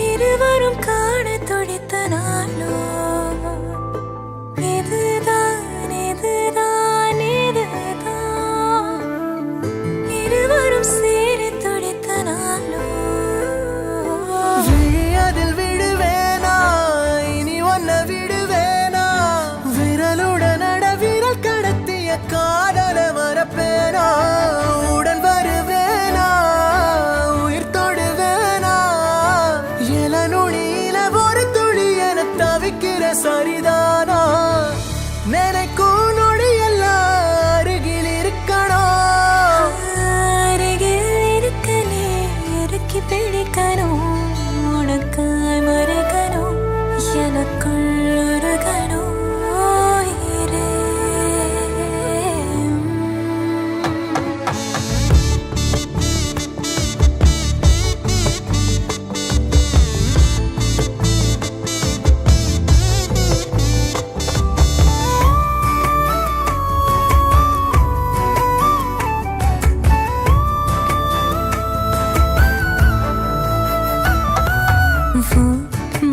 இருவரும் காண துடித்த நாளோ இதுதான் இதுதான் இதுதான் இருவரும் சேர துடித்த நாளோ அதில் விடுவேனா இனி ஒன்ன விடுவேனா விரலுடன் விரல் கடத்திய காதல மறப்பேனா உடன் வருவேனா உயிர் தொடுவேனா இள நுனியில ஒரு துளி என தவிக்கிற சரிதானா நினைக்கும் நொடியெல்லாம் அருகில் இருக்கணும் அருகில் இருக்கனே இறுக்கி பிடிக்கணும் உனக்காய் மறக்கணும் எனக்குள் உருகணும்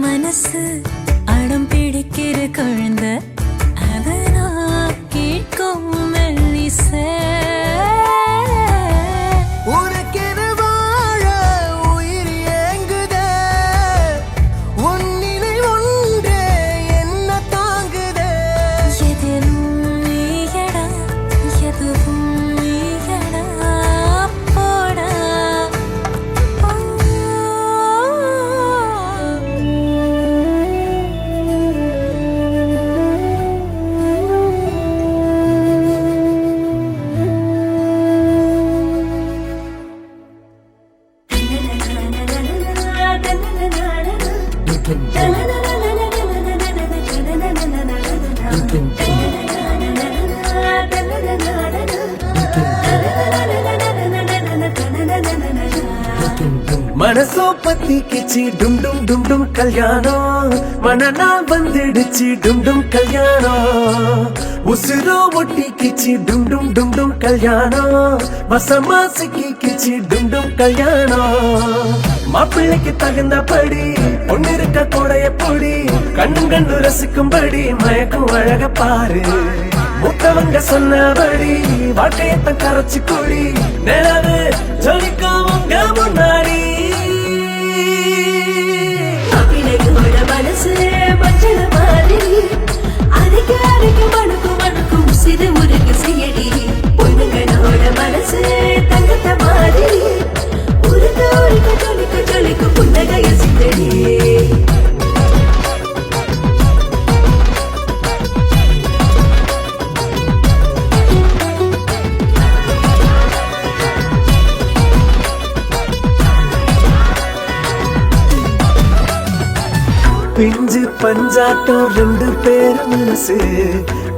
மனசு அடம் பிடிக்கிற குழந்தை அதை நான் கேட்கும் மெல்லிசை உனக்கென வாழ உயிர் ஏங்குதே உன் நிலை ஒன்றே என்ன தாங்குதே எதிலும் நீயடா எதுவும் நீயடா போடா மனசோ பத்தி கிச்சி டும் டும் டும் டும் கல்யாணம் மனநாள் வந்துடுச்சு டும் டும் கல்யாணம் உசுரோ ஒட்டி கிச்சி டும் டும் டும் டும் கல்யாணம் வசமா சிக்கி கிச்சி டும் டும் கல்யாணம் மாப்பிள்ளைக்கு தகுந்தபடி பொண்ணு இருக்க கொடைய பொடி கண்ணு கண்ணு ரசிக்கும்படி மயக்கும் அழக பாரு மூத்தவங்க சொன்னபடி வாழ்க்கையத்தான் கரைச்சு கூடி நிலவு ஜொலிக்கும் உங்க முன்னாடி மனசு மஞ்சள் மாதிரி அதுக்கு அதுக்கு மணக்கும் மணக்கும் சிறு முருகு செய்யடி பொண்ணுங்களோட மனசு தங்கத்த மாதிரி உருக்க உருக்க ஜொலிக்க ஜொலிக்க புன்னகைய சிந்தடி பிஞ்சு பஞ்சாட்டம் ரெண்டு பேர் மனசு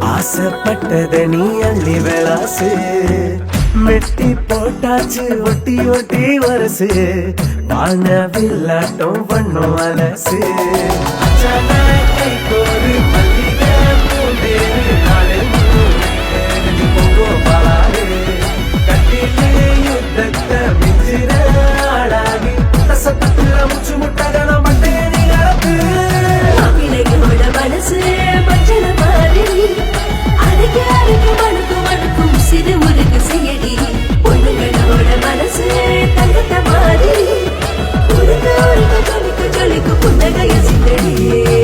ஆசைப்பட்டத நீ அள்ளி விளாசு மெட்டி போட்டாச்சு ஒட்டி ஒட்டி வரசு வாங்க வில்லாட்டம் பண்ணும் அலசு ஒரு மல்லிகை பூண்டேரு நாளை பாலாறு கட்டிலே யுத்தத்தை மிஞ்சிற ஆளாகி ரசப்பத்துல முச்சு முட்டகன மட்டே மனசு மஞ்சள் மாதிரி அதுக்கு அதுக்கு மணக்கும் மணக்கும் சிறு முருகு செய்யடி பொண்ணுங்களோட மனசு தங்கத்த மாதிரி உருக்க உருக்க ஜொலிக்க ஜொலிக்க புன்னகைய சிந்தடி